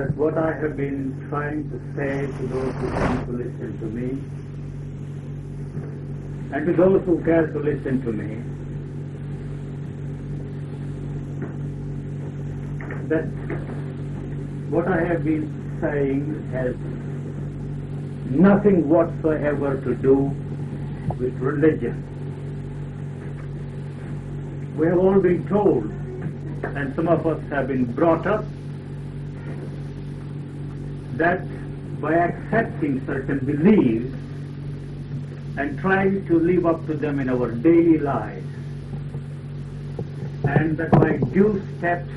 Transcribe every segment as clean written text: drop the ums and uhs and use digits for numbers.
that what I have been trying to say to those who come to listen to me, and to those who care to listen to me, that what I have been saying has nothing whatsoever to do with religion. We have all been told, and some of us have been brought up, that by accepting certain beliefs and trying to live up to them in our daily lives, and that by due steps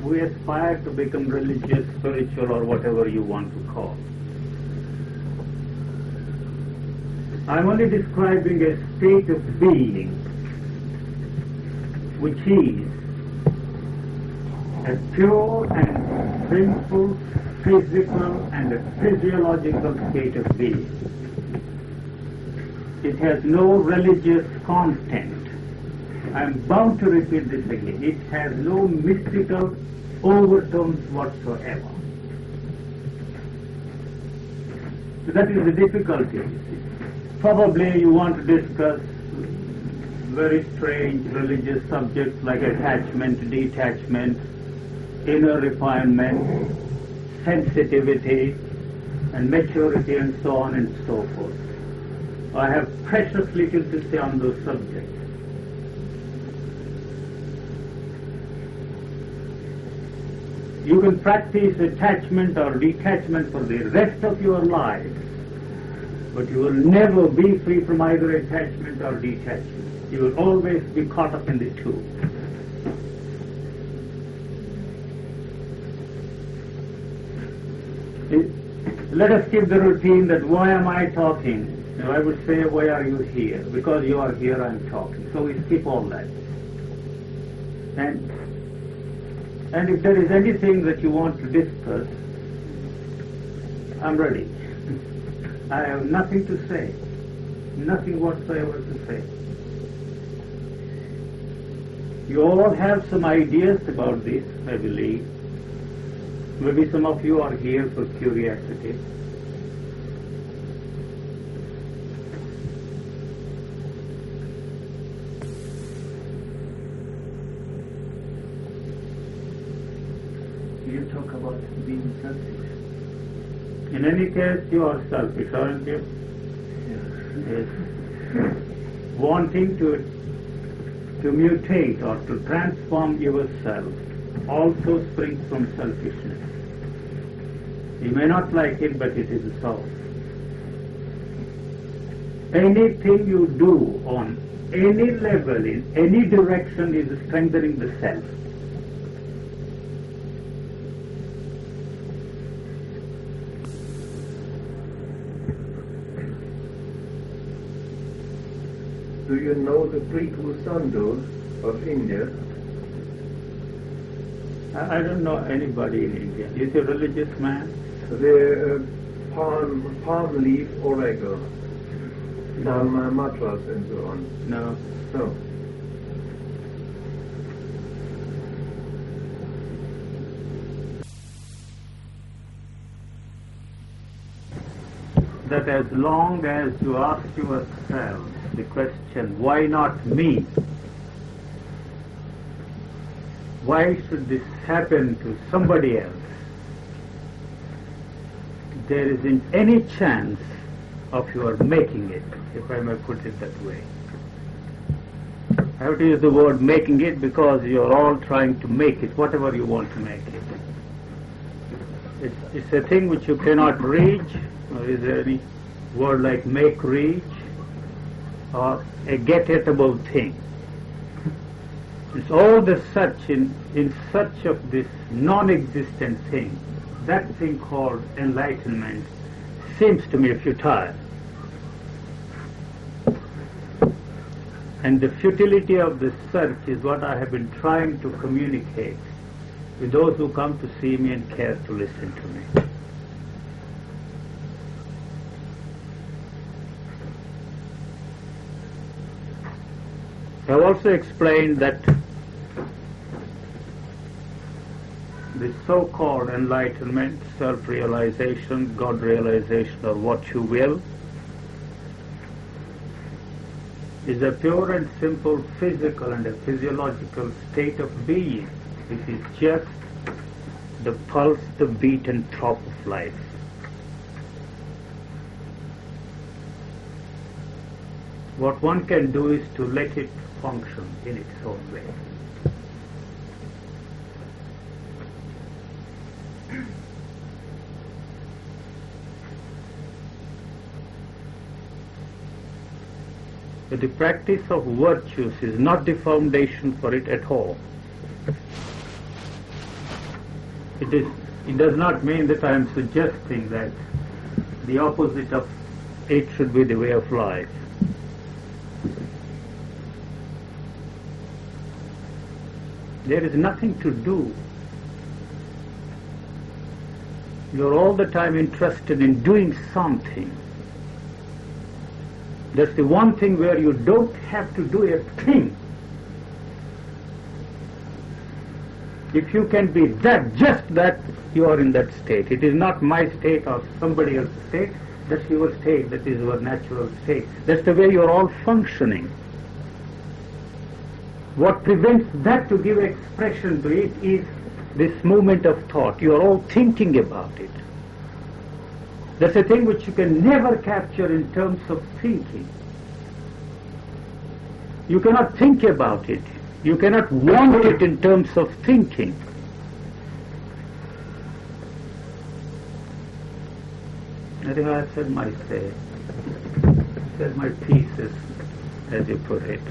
we aspire to become religious, spiritual, or whatever you want to call. I'm only describing a state of being which is a pure and simple physical and a physiological state of being. It has no religious content. I'm bound to repeat this again. It has no mystical overtones whatsoever. So that is the difficulty. Probably you want to discuss very strange religious subjects like attachment, detachment, inner refinement, sensitivity, and maturity, and so on and so forth. I have precious little to say on those subjects. You can practice attachment or detachment for the rest of your life, but you will never be free from either attachment or detachment. You will always be caught up in the two. Let us keep the routine that why am I talking? Now I would say, why are you here? Because you are here, I'm talking. So we skip all that. And if there is anything that you want to discuss, I'm ready. I have nothing to say, nothing whatsoever to say. You all have some ideas about this, I believe. Maybe some of you are here for curiosity. You talk about being selfish. In any case, you are selfish, aren't you? Yes. Yes. Wanting to mutate or to transform yourself also springs from selfishness. You may not like it, but it is so. Anything you do on any level, in any direction, is strengthening the self. Do you know the Priku Sandhus of India? I don't know anybody in India. Is he a religious man? The palm leaf oracle from Madras and so on. No. No. That as long as you ask yourself the question, why not me? Why should this happen to somebody else? There isn't any chance of your making it, if I may put it that way. I have to use the word making it because you're all trying to make it, whatever you want to make it. It's a thing which you cannot reach, or is there any word like make reach, or a get-atable thing. It's all the such in such of this non-existent thing. That thing called enlightenment seems to me futile. And the futility of the search is what I have been trying to communicate with those who come to see me and care to listen to me. I have also explained that the so-called enlightenment, self-realization, God-realization, or what you will, is a pure and simple physical and a physiological state of being. It is just the pulse, the beat and throb of life. What one can do is to let it function in its own way. But the practice of virtues is not the foundation for it at all. It does not mean that I am suggesting that the opposite of it should be the way of life. There is nothing to do. You're all the time interested in doing something. That's the one thing where you don't have to do a thing. If you can be that, just that, you are in that state. It is not my state or somebody else's state. That's your state. That is your natural state. That's the way you're all functioning. What prevents that to give expression to it is this movement of thought. You are all thinking about it. That's a thing which you can never capture in terms of thinking. You cannot think about it. You cannot want it in terms of thinking. I think I have said my say. Said my pieces, as you put it.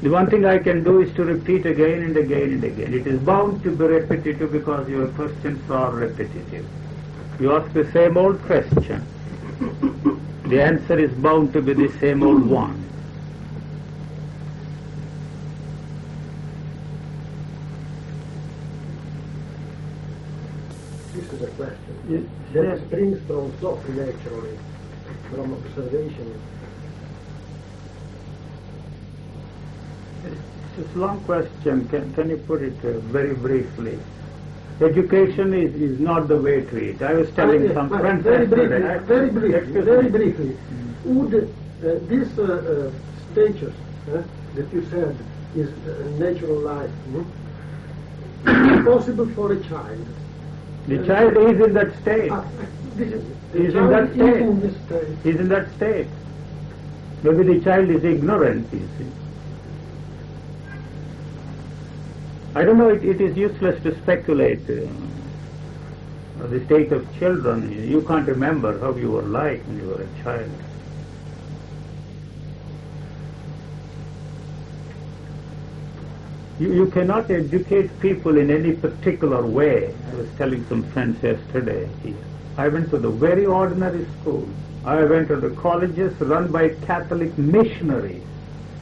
The one thing I can do is to repeat again and again and again. It is bound to be repetitive because your questions are repetitive. You ask the same old question. The answer is bound to be the same old one. This is a question. That springs from thought naturally, from observation. It's a long question. Can you put it very briefly? Education is not the way to it. I was telling some friends yesterday. Very briefly. Would this status that you said is natural life be possible for a child? The child is in that state. He's in that state. He's in that state. Maybe the child is ignorant, you see. I don't know, it is useless to speculate the state of children. You can't remember how you were like when you were a child. You cannot educate people in any particular way. I was telling some friends yesterday. I went to the very ordinary school. I went to the colleges run by Catholic missionaries.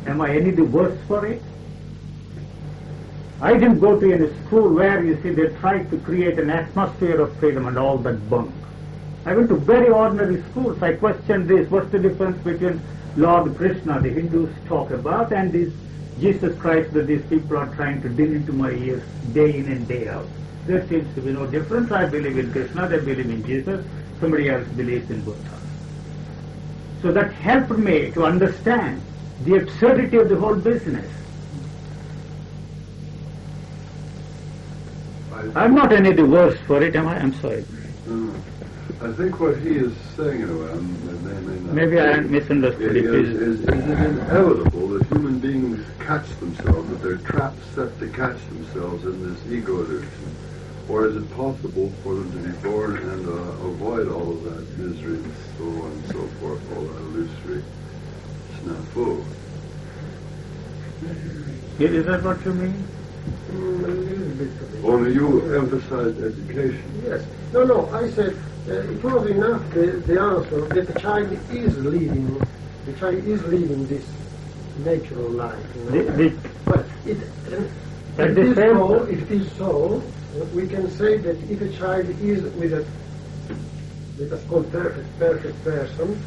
Am I any the worse for it? I didn't go to any school where, you see, they tried to create an atmosphere of freedom and all that bunk. I went to very ordinary schools. I questioned this. What's the difference between Lord Krishna, the Hindus talk about, and this Jesus Christ that these people are trying to drill into my ears day in and day out? There seems to be no difference. I believe in Krishna, they believe in Jesus, somebody else believes in Buddha. So that helped me to understand the absurdity of the whole business. I'm not any the worse for it, am I? I'm sorry. I think what he is saying, maybe I misunderstood it. Is it inevitable that human beings catch themselves, that they're traps set to catch themselves in this ego illusion? Or is it possible for them to be born and avoid all of that misery and so on and so forth, all that illusory snafu? Is that what you mean? Only you emphasized education. Yes. No, I said it was enough the answer that the child is living this natural life. You know? But if it is so, we can say that if a child is with a called perfect person,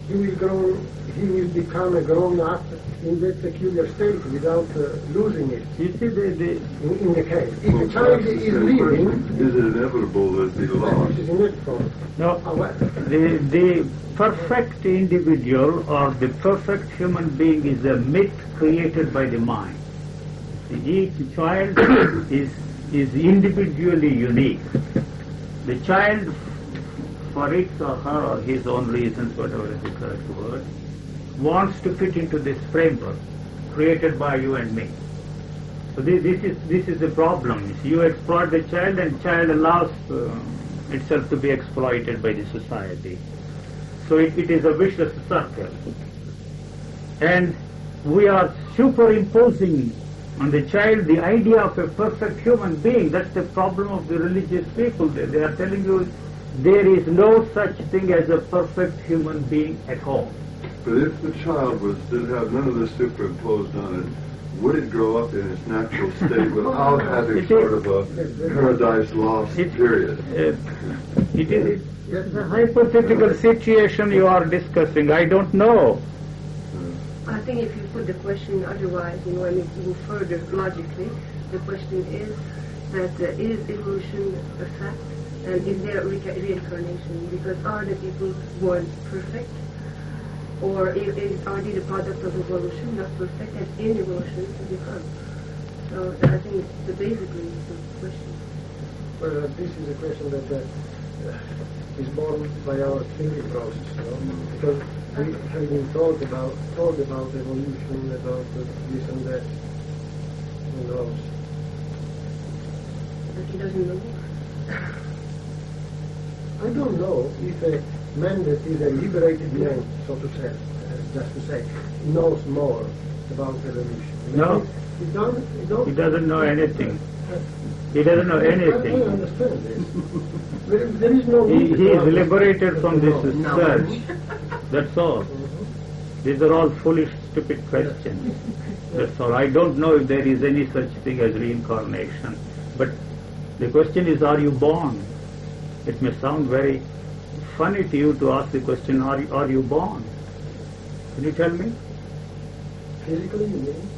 he will become a grown-up in that peculiar state without losing it. You see, In the case, if Well, a child that's the is same living, question. Is it inevitable that it be lost? this is inevitable. no, However, the perfect individual or the perfect human being is a myth created by the mind. See, each child is individually unique. The child, for its or her or his own reasons, whatever is the correct word, wants to fit into this framework created by you and me. So this is the problem. You exploit the child, and child allows itself to be exploited by the society. So it is a vicious circle. And we are superimposing on the child the idea of a perfect human being. That's the problem of the religious people. They are telling you there is no such thing as a perfect human being at all. But if the child did have none of this superimposed on it, would it grow up in its natural state without having sort of a paradise lost period? It is a hypothetical situation you are discussing. I don't know. I think if you put the question otherwise, and move further logically, the question is that is evolution a fact, and is there reincarnation? Because are the people born perfect, or are they the product of evolution, not perfect, and in evolution to become? So I think basically the question. well, this is a question that is born by our thinking process, because we have been told about evolution, about this and that. Who knows? But he doesn't know. I don't know if a man that is a liberated man, so to say, just to say, knows more about evolution. No. He doesn't know anything. He doesn't know I anything. understand this. There is no He need is to liberated from this No. search. That's all. These are all foolish, stupid questions. That's all. I don't know if there is any such thing as reincarnation. But the question is, are you born? It may sound very funny to you to ask the question, are you born? Can you tell me? physically, you mean?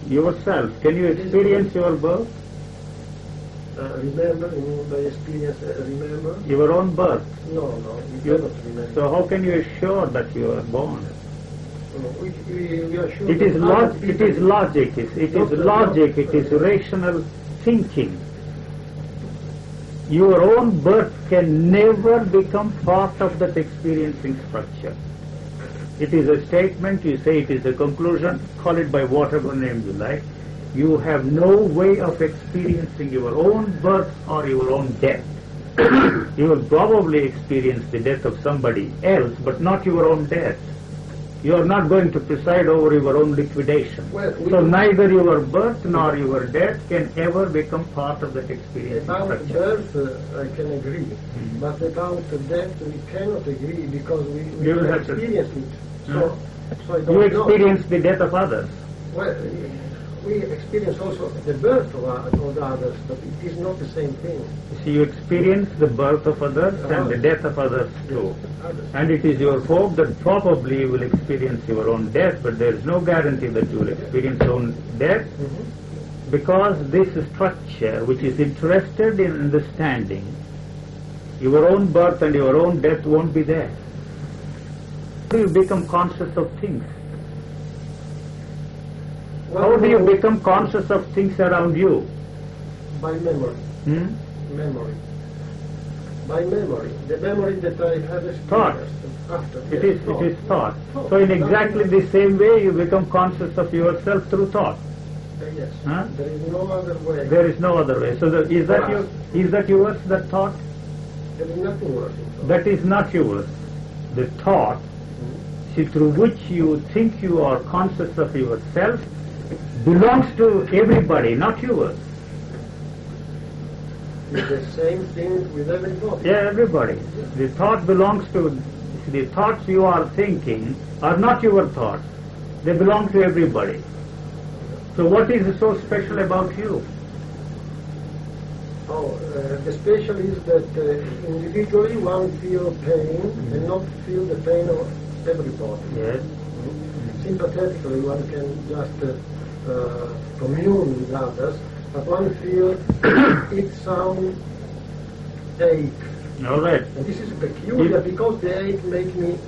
Yourself, can you experience your birth? Remember, you mean by experience, remember? Your own birth? No, you cannot remember. So how can you assure that you are born? No, we are sure It is that other it people- is logic. It is logic. It is rational thinking. Your own birth can never become part of that experiencing structure. It is a statement, you say it is a conclusion, call it by whatever name you like. You have no way of experiencing your own birth or your own death. You will probably experience the death of somebody else, but not your own death. You are not going to preside over your own liquidation. Well, So neither your birth nor your death can ever become part of that experiencing About structure. birth, I can agree, but about death we cannot agree because we You will can have to- experience it. So I don't You know. experience the death of others. Well, we experience also the birth of others, but it is not the same thing. So you experience the birth of others and the death of others too. Others. And it is your hope that probably you will experience your own death, but there is no guarantee that you will experience your own death, because this structure, which is interested in understanding your own birth and your own death, won't be there. How do you become conscious of things? How do you become conscious of things around you? By memory. Hmm? Memory. By memory. The memory that I have experienced Thought. after. It yes, is thought. Thought. So in exactly the same way you become conscious of yourself through thought. Yes. Huh? There is no other way. There is no other way. So is that yours, that thought? There is nothing worse in thought. That is not yours. The thought, see, through which you think you are conscious of yourself, belongs to everybody, not yours. It's the same thing with everybody. Yeah, everybody. The thought belongs to, the thoughts you are thinking are not your thoughts. They belong to everybody. So what is so special about you? The special is that individually one feel pain and not feel the pain of everybody. Yes. Sympathetically, one can just commune with others, but one feels its own ache. All right. And this is peculiar because the ache makes me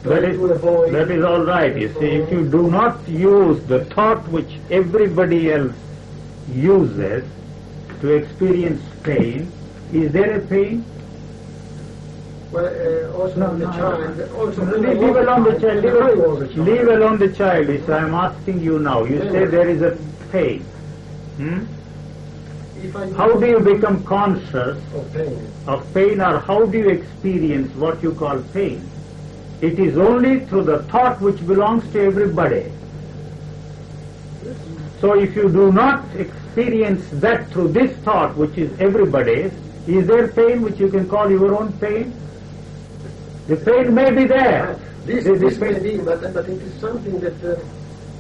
That is all right. You see, if you do not use the thought which everybody else uses to experience pain, is there a pain? Well, also the child. Also Leave alone the child. Leave alone the child. I am asking you now. You say there is a pain. How do you become conscious of pain, or how do you experience what you call pain? It is only through the thought which belongs to everybody. So if you do not experience that through this thought which is everybody's, is there pain which you can call your own pain? The pain may be there. This may be, but it is something that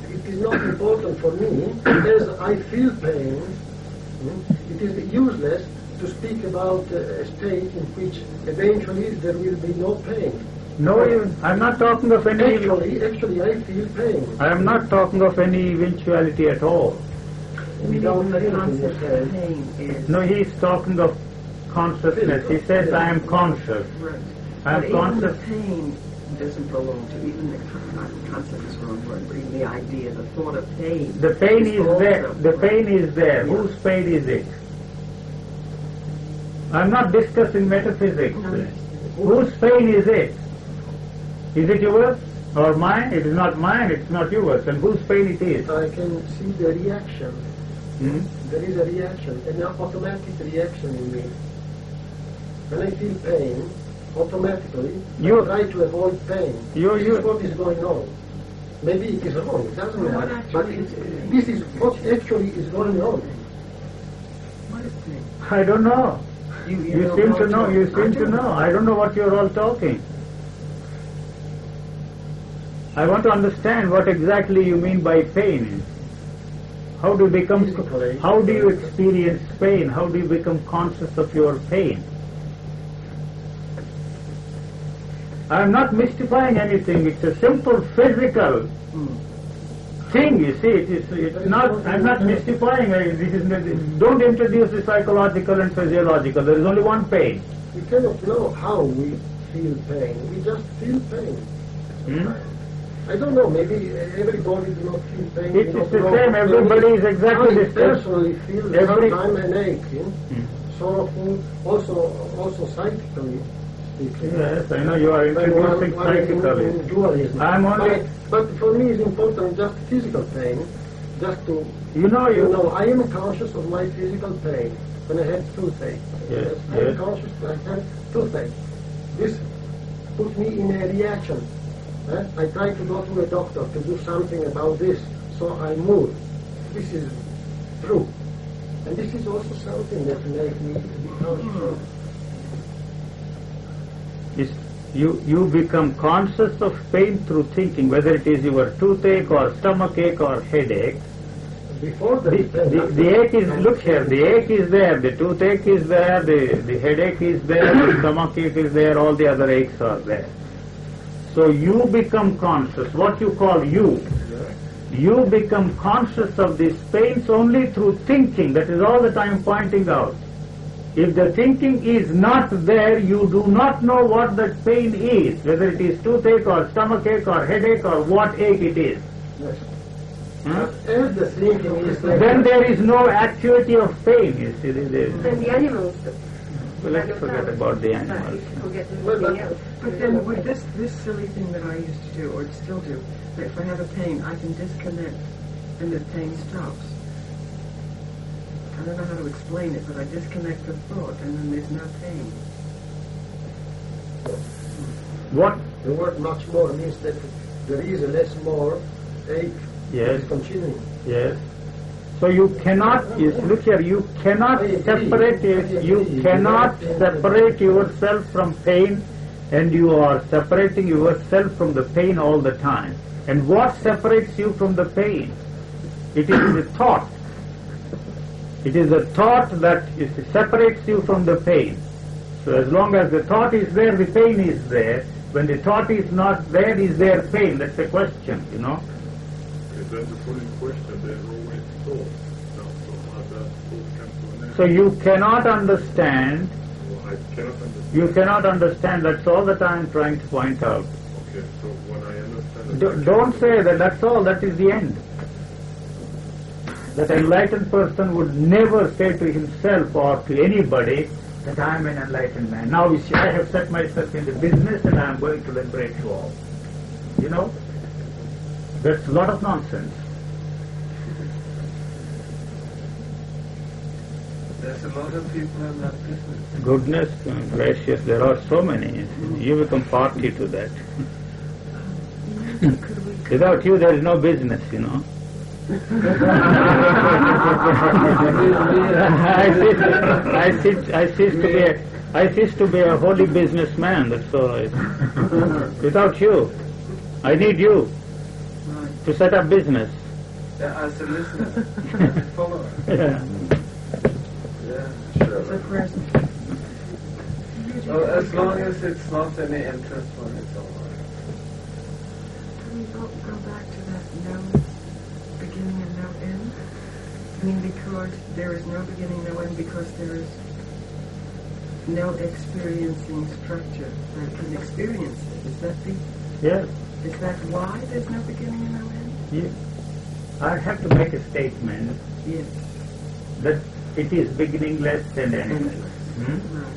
it is not important for me. As I feel pain, it is useless to speak about a state in which eventually there will be no pain. No, I'm not talking of any... Actually, I feel pain. I am not talking of any eventuality at all. Without the concept of pain is... No, he is talking of consciousness. He says, I am conscious. Right. I am but conscious. Even the pain doesn't belong to even the concept is the wrong word, but even the idea, the thought of pain. The pain is there. Also, The pain is there. Yeah. Whose pain is it? I'm not discussing metaphysics. Whose pain is it? Is it yours or mine? It is not mine, it's not yours. And whose pain it is? I can see the reaction. There is a reaction, an automatic reaction in me. When I feel pain, automatically I try to avoid pain. This is what is going on. Maybe it is wrong, it doesn't matter. But this is what actually is going on. What is pain? I don't know. You seem to know. You seem to know. I don't know what you're all talking. I want to understand what exactly you mean by pain. How do you experience pain? How do you become conscious of your pain? I am not mystifying anything. It's a simple physical thing. You see, it's not. I'm not mystifying. Don't introduce the psychological and physiological. There is only one pain. We cannot know how we feel pain. We just feel pain. I don't know, maybe everybody does not feel pain. It's the same, everybody is exactly the same. I personally feel sometimes an ache, sorrowful, also psychically speaking. Yes, I know you are introducing psychically. I'm only... But for me it's important just physical pain, just to... You know, I am conscious of my physical pain when I have toothache. Yes, I am conscious that I have toothache. This puts me in a reaction. I try to go to a doctor to do something about this, so I move. This is true. And this is also something that makes me become You become conscious of pain through thinking, whether it is your toothache or stomachache or headache. Before the ache is, look here, the ache is there, the toothache is there, the headache is there, the stomachache is there, all the other aches are there. So you become conscious, what you call you. You become conscious of these pains only through thinking. That is all that I am pointing out. If the thinking is not there, you do not know what that pain is, whether it is toothache or stomachache or headache or what ache it is. Yes. If the thinking is there, then there is no activity of pain. You see, And the animals. Well, let's forget about the animals. But then with this silly thing that I used to do, or still do, that if I have a pain, I can disconnect and the pain stops. I don't know how to explain it, but I disconnect the thought and then there's no pain. What? The word much more means that there is a less more ache. Yes. Is continuing. Yes. So you cannot, look here, you cannot separate yourself from pain, and you are separating yourself from the pain all the time. And what separates you from the pain? It is the thought. It is the thought that separates you from the pain. So as long as the thought is there, the pain is there. When the thought is not there, is there pain? That's the question, you know. If that's a put in question, there's always thought. Now, so how does thought come to an end? So you cannot understand. Well, I cannot understand. You cannot understand. That's all that I am trying to point out. Okay, so when I understand... Don't say that that's all, that is the end. That enlightened person would never say to himself or to anybody that I am an enlightened man. Now you see, I have set myself into business and I am going to liberate you all. You know? That's a lot of nonsense. There's a lot of people in that business. Goodness gracious, there are so many. You become party to that. Without you, there is no business, you know. I cease to be a holy businessman. That's all. Without you, I need you to set up business. Yeah, as a listener, follower. Yeah. Yeah, sure. Well, as long as it's not any interest when it's all right. Can we go back to that no beginning and no end? I mean, because there is no beginning, no end, because there is no experiencing structure that can experience it. Is that the? Yes. Is that why there's no beginning and no end? Yes. I have to make a statement Yes. that it is beginningless and endless. Right.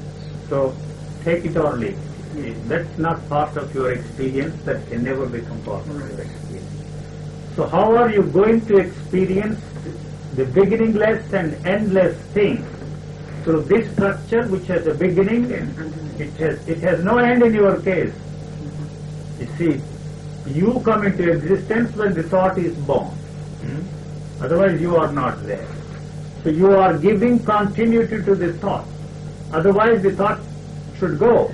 So take it or leave it. That's not part of your experience. That can never become part of your experience. So how are you going to experience the beginningless and endless thing? Through this structure which has a beginning and it has no end in your case. You see, you come into existence when the thought is born. Otherwise you are not there. So you are giving continuity to the thought. Otherwise the thought should go.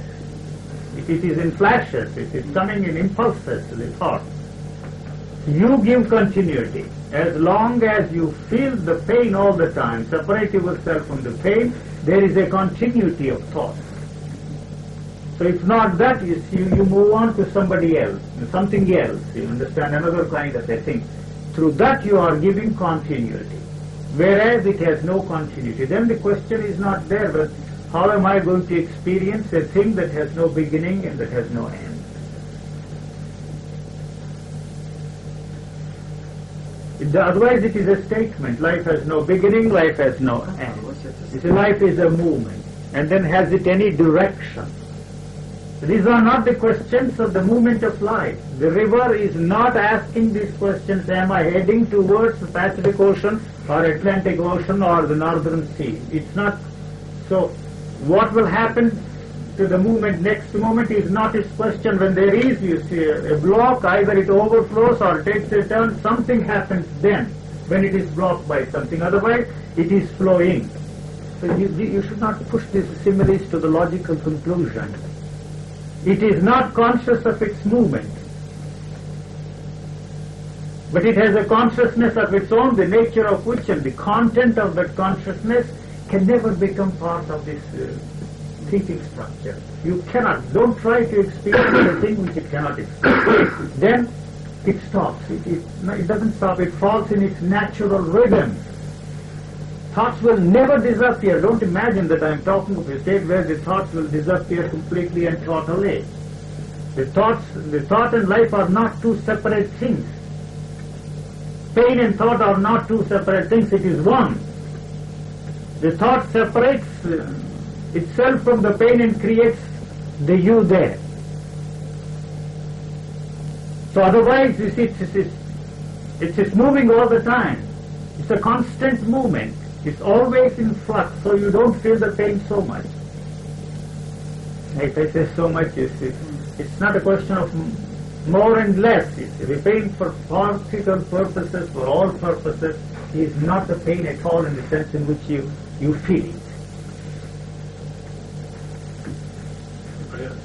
If it is in flashes, if it is coming in impulses, the thought. You give continuity. As long as you feel the pain all the time, separate yourself from the pain, there is a continuity of thought. So if not that, you move on to somebody else, something else, you understand, another kind of a thing. Through that you are giving continuity. Whereas it has no continuity. Then the question is not there, but how am I going to experience a thing that has no beginning and that has no end? Otherwise it is a statement. Life has no beginning, life has no end. You see, life is a movement. And then has it any direction? These are not the questions of the movement of life. The river is not asking these questions, am I heading towards the Pacific Ocean or Atlantic Ocean or the Northern Sea? It's not. So what will happen to the movement next moment is not its question. When there is, you see, a block, either it overflows or takes a turn, something happens then when it is blocked by something. Otherwise, it is flowing. So you should not push these similes to the logical conclusion. It is not conscious of its movement, but it has a consciousness of its own, the nature of which and the content of that consciousnness can never become part of this thinking structure. You cannot. Don't try to experience a thing which it cannot experience. Then it stops. It doesn't stop. It falls in its natural rhythm. Thoughts will never disappear. Don't imagine that I am talking of a state where the thoughts will disappear completely and totally. The thought and life are not two separate things. Pain and thought are not two separate things. It is one. The thought separates itself from the pain and creates the you there. So otherwise, you see, it's moving all the time. It's a constant movement. It's always in flux, so you don't feel the pain so much. If I say so much, it's not a question of more and less. The pain for practical purposes, for all purposes, is not a pain at all in the sense in which you feel it.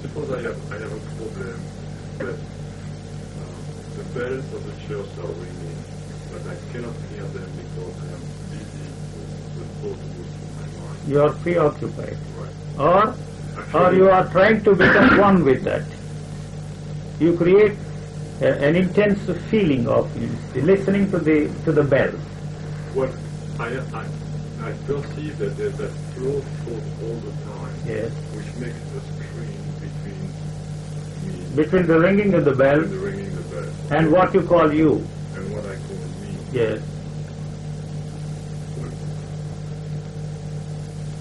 Suppose I have a problem that the bells of the church are ringing, but I cannot hear them because I am busy with thought goes through my mind. You are preoccupied. Right. Or or you are trying to become one with that. You create an intense feeling of listening to the bells. Well, I perceive that there's that flow of thought all the time, Yes. which makes the screen between me Between the ringing of the bell and the ringing the bell and what you call you. and what I call me. Yes.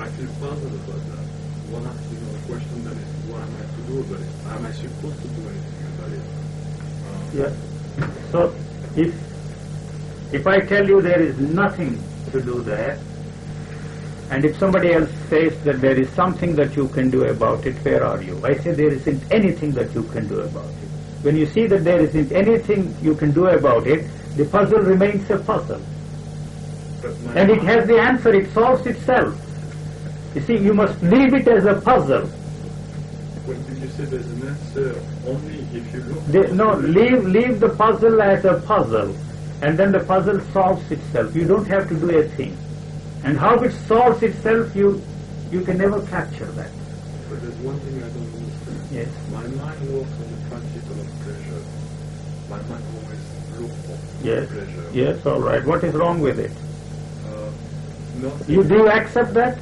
I feel puzzled about that. One asking a question that is, what am I to do about it? Am I supposed to do anything about it? Yeah. So if I tell you there is nothing to do there, and if somebody else says that there is something that you can do about it, where are you? I say there isn't anything that you can do about it. When you see that there isn't anything you can do about it, the puzzle remains a puzzle. But my And it has the answer, it solves itself. You see, you must leave it as a puzzle. When did you say there's an answer only if you look? No, leave the puzzle as a puzzle, and then the puzzle solves itself. You don't have to do a thing. And how it solves itself, you can never capture that. But there's one thing I don't understand. Yes. My mind works on the principle of pleasure. My mind always looks for Yes. pleasure. Yes, all right. What is wrong with it? Nothing. You do accept that?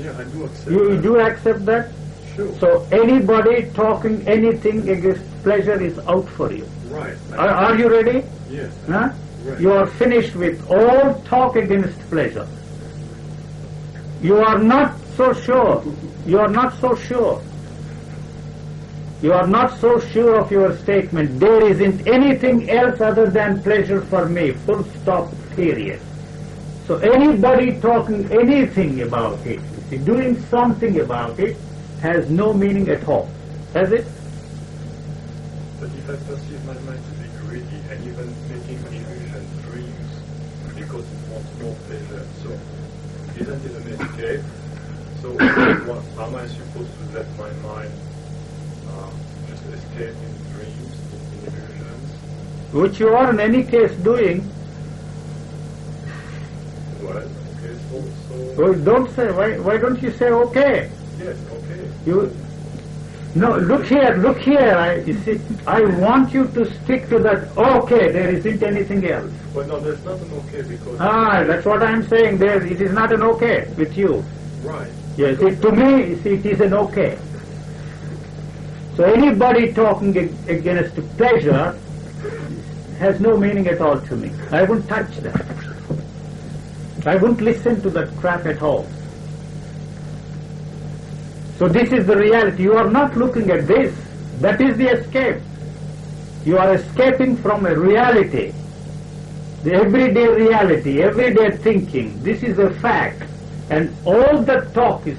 Yeah, I do accept You that. do accept that? Sure. So anybody talking anything against pleasure is out for you. Right. Are you ready? Yes. Huh? Right. You are finished with all talk against pleasure. You are not so sure. You are not so sure. You are not so sure of your statement. There isn't anything else other than pleasure for me. Full stop, period. So anybody talking anything about it, doing something about it, has no meaning at all. Has it? But if I perceive my mind to be greedy and even making illusion dreams because it wants more pleasure, so isn't it an escape? So what, am I supposed to let my mind just escape in dreams, in illusions? Which you are in any case doing. Well, okay, so Well, don't say, why don't you say okay? yes, okay. You, no, look here, you see, I want you to stick to that, okay, there isn't anything else. But no, there's not an okay because That's what I'm saying, it is not an okay with you. right. Yes, to me, you see, it is an okay. So anybody talking against pleasure has no meaning at all to me. I won't touch that. I won't listen to that crap at all. So this is the reality. You are not looking at this. That is the escape. You are escaping from a reality. The everyday reality, everyday thinking. This is a fact. And all that talk is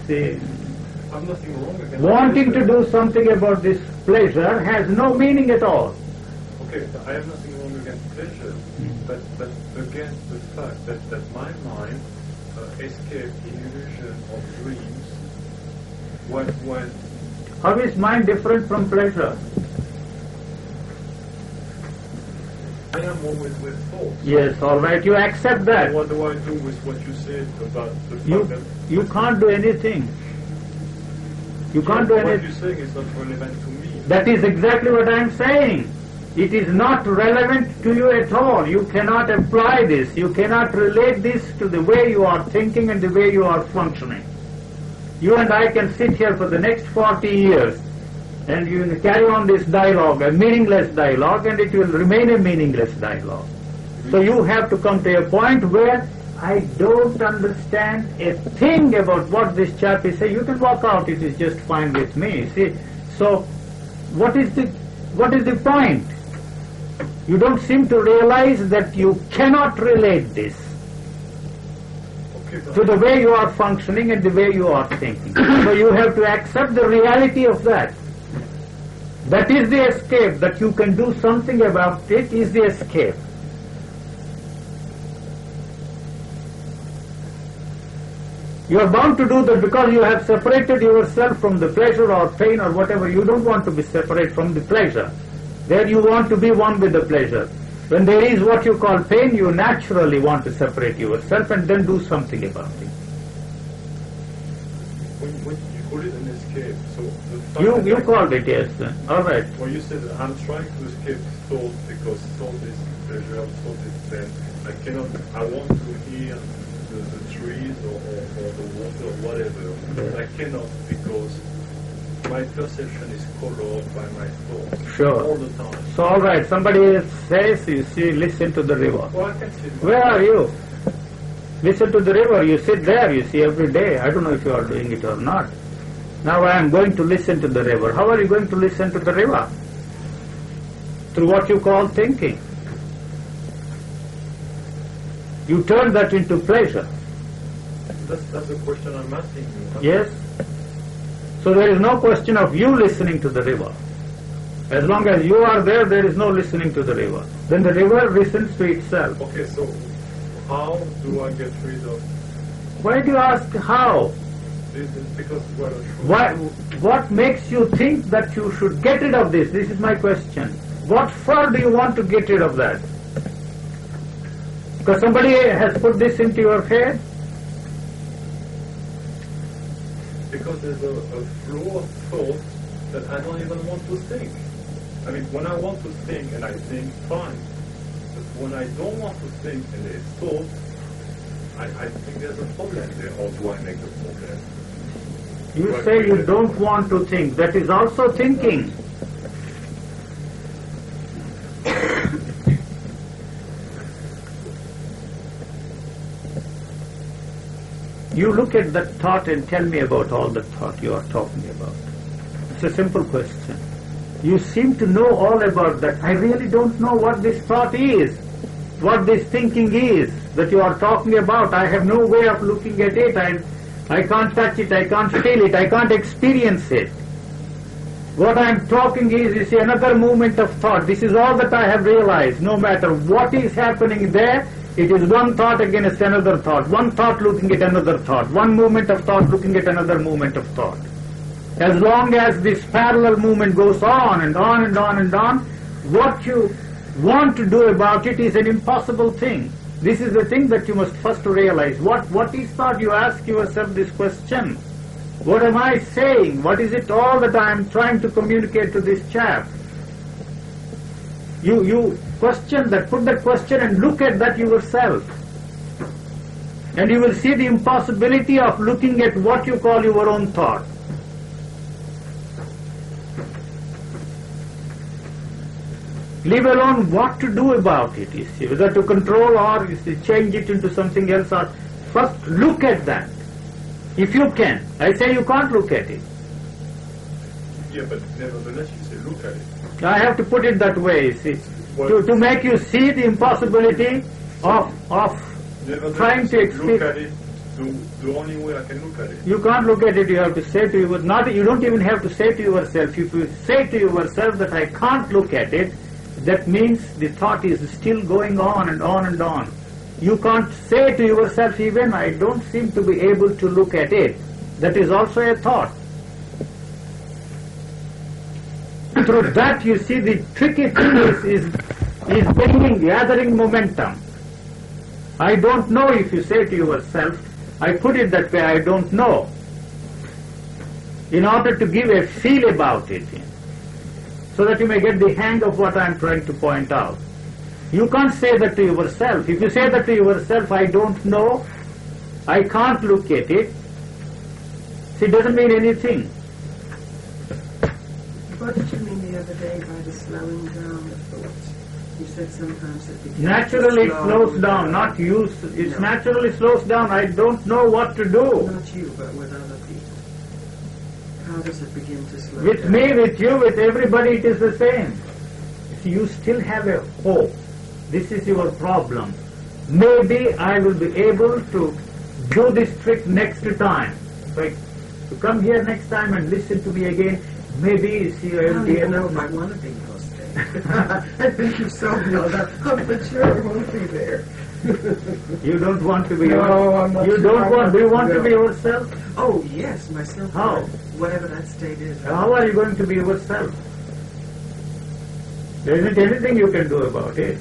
I'm nothing wrong against wanting to pleasure. do something about this pleasure has no meaning at all. Okay, I have nothing wrong against pleasure, but against the fact that my mind escaped in illusion of dreams when How is mind different from pleasure? I am always with thoughts. Yes, all right, you accept that. What do I do with what you said about the fact You, that you can't do anything. You can't do what anything. you're saying is not relevant to me? That is exactly what I am saying. It is not relevant to you at all. You cannot apply this. You cannot relate this to the way you are thinking and the way you are functioning. You and I can sit here for the next 40 years and you will carry on this dialogue, a meaningless dialogue, and it will remain a meaningless dialogue. So you have to come to a point where I don't understand a thing about what this chap is saying. You can walk out, it is just fine with me. See, so what is the point? You don't seem to realize that you cannot relate this Okay, to the way you are functioning and the way you are thinking. So you have to accept the reality of that. That is the escape. That you can do something about it is the escape. You are bound to do that because you have separated yourself from the pleasure or pain or whatever. You don't want to be separate from the pleasure. There you want to be one with the pleasure. When there is what you call pain, you naturally want to separate yourself and then do something about it. when you call it an escape. So the fact You that called it, yes. All right. Well, you said I'm trying to escape thought because thought is pleasure, thought is pain. I want to hear the trees or the water or whatever, but I cannot because my perception is colored by my thoughts Sure. all the time. So, all right, somebody says, you see, listen to the river. Well, I can see Where are you? Listen to the river. You sit there, you see, every day. I don't know if you are doing it or not. Now I am going to listen to the river. How are you going to listen to the river? Through what you call thinking. You turn that into pleasure. That's the question I'm asking you. Yes? So there is no question of you listening to the river. As long as you are there, there is no listening to the river. Then the river listens to itself. Okay, so how do I get rid of Why do you ask how? this? Because What makes you think that you should get rid of this? This is my question. What for do you want to get rid of that? Because somebody has put this into your head? because there's a flow of thought that I don't even want to think. I mean, when I want to think and I think, fine. But when I don't want to think and there's thought, I think there's a problem there. Or do I make the problem? You say you don't want to think. That is also thinking. You look at that thought and tell me about all the thought you are talking about. It's a simple question. You seem to know all about that. I really don't know what this thought is, what this thinking is that you are talking about. I have no way of looking at it. I can't touch it, I can't feel it, I can't experience it. What I am talking is, you see, another movement of thought. This is all that I have realized. No matter what is happening there, it is one thought against another thought, one thought looking at another thought, one movement of thought looking at another movement of thought. As long as this parallel movement goes on and on and on and on, what you want to do about it is an impossible thing. This is the thing that you must first realize. What is thought? You ask yourself this question. What am I saying? What is it all that I am trying to communicate to this chap? You question that, put that question and look at that yourself. And you will see the impossibility of looking at what you call your own thought. Leave alone what to do about it, you see, whether to control or you see, change it into something else, or first look at that. If you can. I say you can't look at it. Yeah, but nevertheless you say look at it. I have to put it that way, you see, to make you see the impossibility of trying to look at it the only way I can look at it. You can't look at it, you have to say to you don't even have to say to yourself. If you say to yourself that I can't look at it, that means the thought is still going on and on and on. You can't say to yourself even, I don't seem to be able to look at it. That is also a thought. Through that you see the tricky thing is gathering momentum. I don't know if you say to yourself, I put it that way, I don't know. In order to give a feel about it, so that you may get the hang of what I am trying to point out. You can't say that to yourself. If you say that to yourself, I don't know, I can't look at it, it doesn't mean anything. What did you mean the other day by the slowing down of thoughts? You said sometimes it begins Naturally it to slows down, not you. It naturally slows down. I don't know what to do. Not you, but with other people. How does it begin to slow With down? me, with you, with everybody, it is the same. See, you still have a hope. This is your problem. Maybe I will be able to do this trick next time. Like, to come here next time and listen to me again, maybe you see I I will don't be even able know if I want to be hosted. I think you so know that. I'm not sure I won't be there. You don't want to be No, I'm not you sure don't I want, do you want to no. be yourself? Oh, yes, myself. How? Whatever that state is. How are you going to be yourself? There isn't anything you can do about it.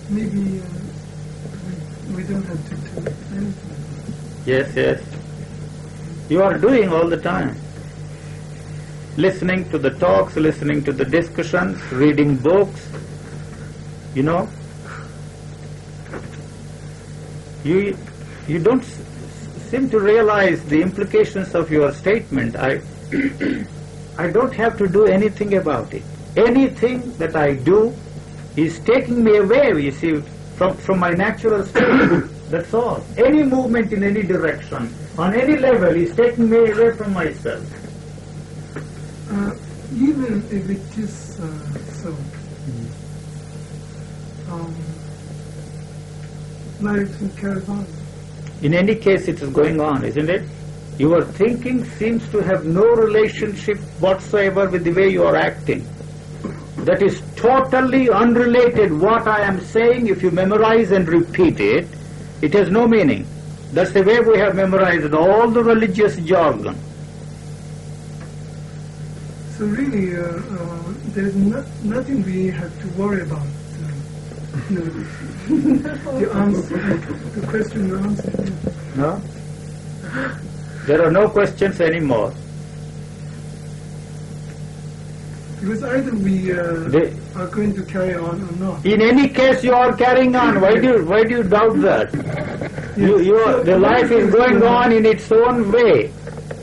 Maybe we don't have to Yes, yes. You are doing all the time. Listening to the talks, listening to the discussions, reading books, you know. You don't seem to realize the implications of your statement. I don't have to do anything about it. Anything that I do is taking me away, you see, from my natural state. That's all. Any movement in any direction, on any level, is taking me away from myself. Even if it is so, life carries on. In any case, it is going on, isn't it? Your thinking seems to have no relationship whatsoever with the way you are acting. That is totally unrelated. What I am saying, if you memorize and repeat it, it has no meaning. That's the way we have memorized all the religious jargon. So really, there's nothing we have to worry about. The answer, the question you answered. No? There are no questions anymore. Because either we are going to carry on or not. In any case, you are carrying on. Why do you doubt that? The life is going on in its own way,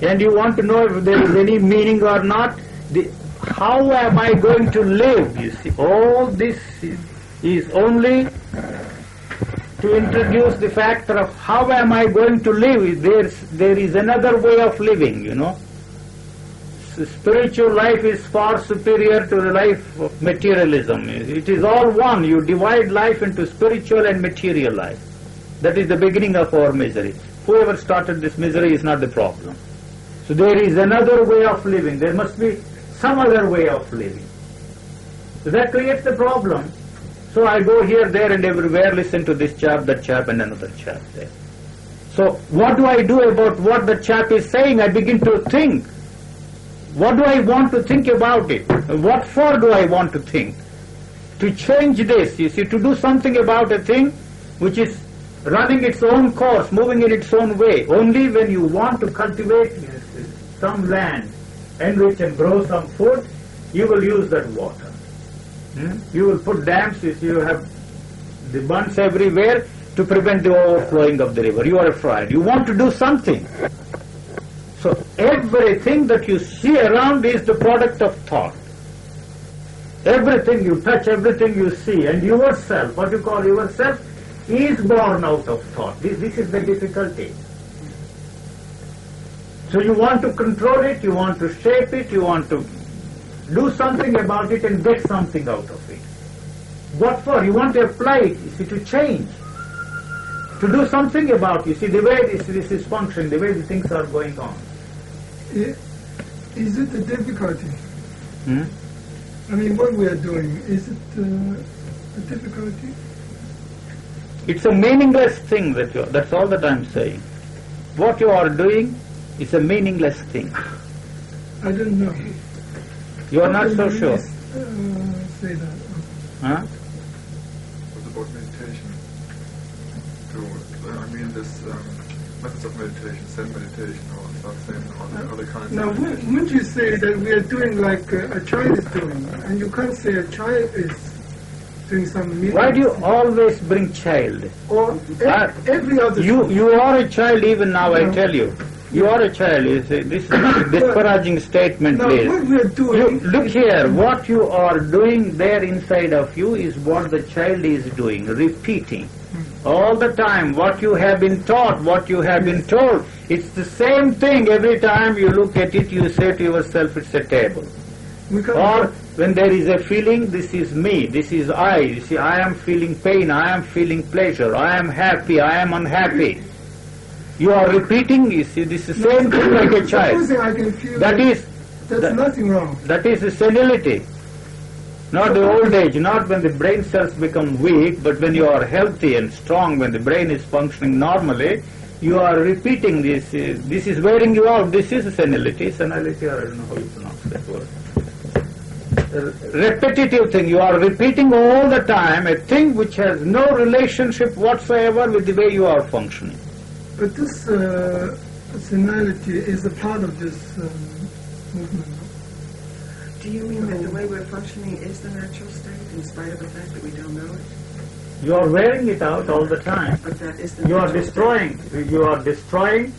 and you want to know if there is any meaning or not. How am I going to live? You see, all this is only to introduce the factor of how am I going to live. There is another way of living, you know. Spiritual life is far superior to the life of materialism. It is all one. You divide life into spiritual and material life. That is the beginning of our misery. Whoever started this misery is not the problem. So there is another way of living. There must be some other way of living. So that creates the problem. So I go here, there and everywhere, listen to this chap, that chap and another chap there. So what do I do about what the chap is saying? I begin to think. What do I want to think about it? What for do I want to think? To change this, you see, to do something about a thing which is running its own course, moving in its own way. Only when you want to cultivate some land, enrich and grow some food, you will use that water. You will put dams, you have the bunds everywhere to prevent the overflowing of the river. You are afraid. You want to do something. So everything that you see around is the product of thought. Everything you touch, everything you see, and yourself, what you call yourself, is born out of thought. This is the difficulty. So you want to control it, you want to shape it, you want to do something about it and get something out of it. What for? You want to apply it, you see, to change. To do something about it. You see, the way this is functioning, the way the things are going on. Is it a difficulty? I mean, what we are doing, is it a difficulty? It's a meaningless thing, that's all that I'm saying. What you are doing is a meaningless thing. I don't know. You are not so sure. Say that. Huh? What about meditation? I mean, this methods of meditation, Zen meditation, or something, or other kinds now, of meditation. wouldn't you say that we are doing like a child is doing, and you can't say a child is doing some meaningless? Why do you always bring child? Or every other. You are a child even now, I tell you. You are a child. This is not a discouraging statement, now, please. what we are doing... Look here, what you are doing there inside of you is what the child is doing, repeating. All the time, what you have been taught, what you have been told, it's the same thing. Every time you look at it, you say to yourself, it's a table. Or when there is a feeling, this is me, this is I. You see, I am feeling pain, I am feeling pleasure, I am happy, I am unhappy. You are repeating, you see, this is the same thing like a child. Supposing I can feel That's nothing wrong. That is the senility. Not the old age, not when the brain cells become weak, but when you are healthy and strong, when the brain is functioning normally, you are repeating this. This is wearing you out. This is senility. Senility, or I don't know how you pronounce that word. Repetitive thing. You are repeating all the time a thing which has no relationship whatsoever with the way you are functioning. But this senility is a part of this movement. Do you mean that the way we're functioning is the natural state, in spite of the fact that we don't know it? You are wearing it out all the time. But that is the You are natural destroying. You are destroying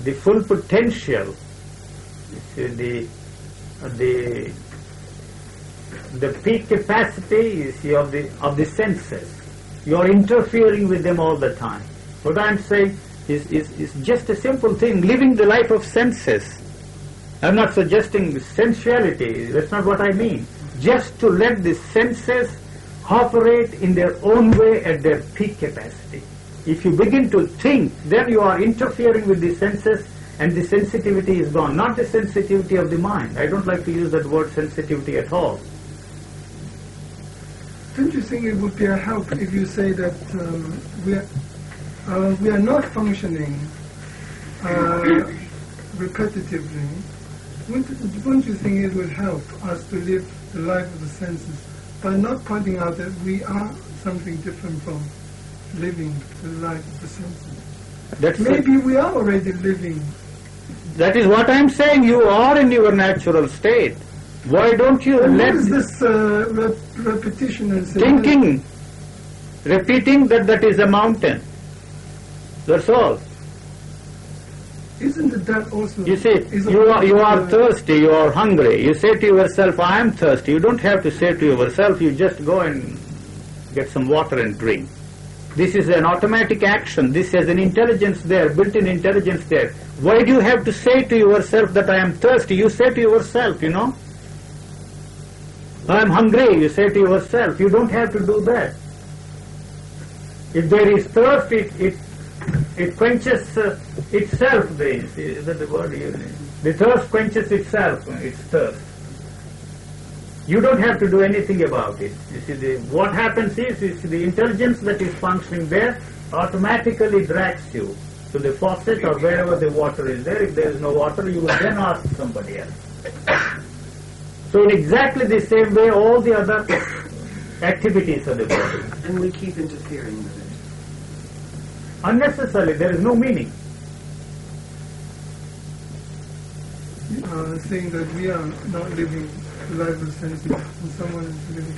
the full potential. The peak capacity of the senses. You are interfering with them all the time. What I am saying is just a simple thing: living the life of senses. I am not suggesting sensuality. That's not what I mean. Just to let the senses operate in their own way at their peak capacity. If you begin to think, then you are interfering with the senses, and the sensitivity is gone. Not the sensitivity of the mind. I don't like to use that word sensitivity at all. Don't you think it would be a help if you say that we are not functioning repetitively? Wouldn't you think it would help us to live the life of the senses by not pointing out that we are something different from living the life of the senses? Maybe we are already living. That is what I am saying. You are in your natural state. Why don't you let... What is this repetition and thinking, repeating that is a mountain. That's all. Isn't it that also... You see, you are thirsty, you are hungry. You say to yourself, I am thirsty. You don't have to say to yourself, you just go and get some water and drink. This is an automatic action. This has an intelligence there, built-in intelligence there. Why do you have to say to yourself that I am thirsty? You say to yourself, I am hungry, you say to yourself. You don't have to do that. If there is thirst, it quenches itself. Is that the word you use? The thirst quenches itself, its thirst. You don't have to do anything about it. You see, what happens is the intelligence that is functioning there automatically drags you to the faucet or wherever the water is there. If there is no water, you will then ask somebody else. So in exactly the same way, all the other activities of the body. And we keep interfering with it. Unnecessarily, there is no meaning. Saying that we are not living the life of senses and someone is living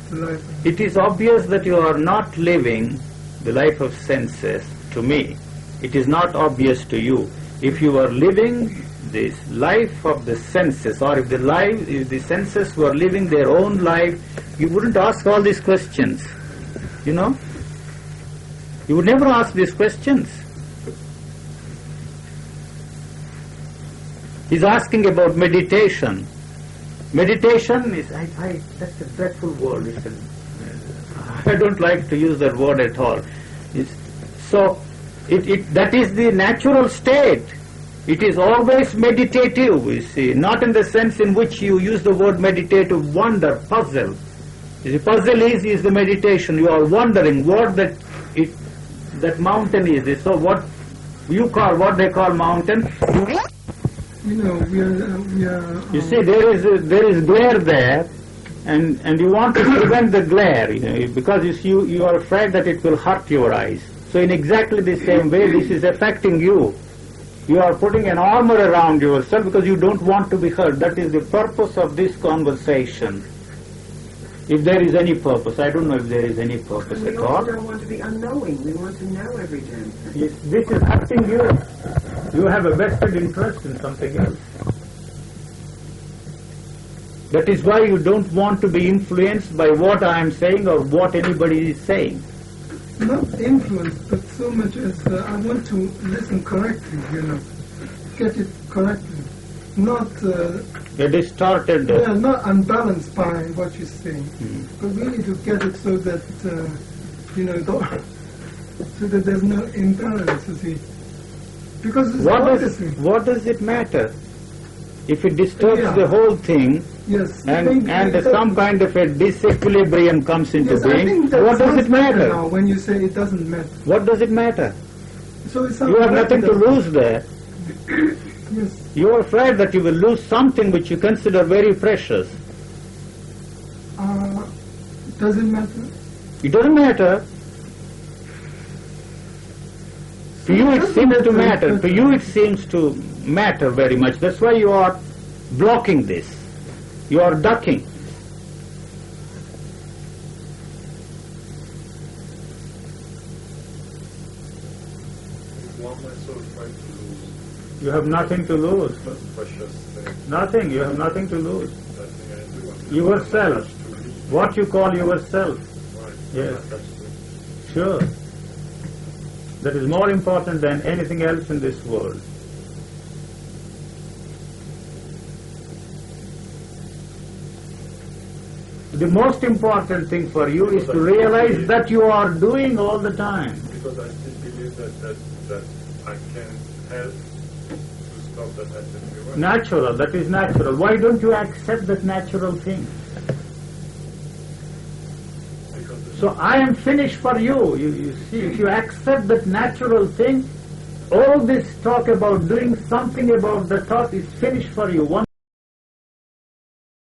the life of... It is obvious that you are not living the life of senses to me. It is not obvious to you. If you are living this life of the senses, or if the senses were living their own life, you wouldn't ask all these questions. You would never ask these questions. He's asking about meditation. Meditation is, that's a dreadful word. I don't like to use that word at all. That is the natural state. It is always meditative, you see, not in the sense in which you use the word meditative, wonder, puzzle. The puzzle is the meditation. You are wondering what that mountain is. So what they call mountain. We are. You see, there is glare there, and you want to prevent the glare, because you are afraid that it will hurt your eyes. So in exactly the same way, this is affecting you. You are putting an armor around yourself because you don't want to be hurt. That is the purpose of this conversation. If there is any purpose, I don't know if there is any purpose at all. We don't want to be unknowing. We want to know every damn thing. This is hurting you. You have a vested interest in something else. That is why you don't want to be influenced by what I am saying or what anybody is saying. Not influenced, but so much as I want to listen correctly, get it correctly. Not distorted. Not unbalanced by what you're saying, but really to get it so that so that there's no imbalance. You see, because what does it matter if it disturbs the whole thing? Yes, and some kind of a disequilibrium comes into being. What does it matter? Now, when you say it doesn't matter, what does it matter? So it's you have nothing to lose there. Yes. You are afraid that you will lose something which you consider very precious. Does it matter? It doesn't matter. To you it seems to matter. To you it seems to matter very much. That's why you are blocking this. You are ducking. One myself trying to lose You have nothing to lose. precious thing. Nothing. You have nothing to lose. Nothing I do. I'm Yourself. attached to me. What you call yourself. Right. Yes. I'm attached to it. Sure. That is more important than anything else in this world. The most important thing for you is to realize that you are doing all the time. Because I still believe that I can help to stop that happening. Natural, that is natural. Why don't you accept that natural thing? So I am finished for you. You see, if you accept that natural thing, all this talk about doing something about the thought is finished for you.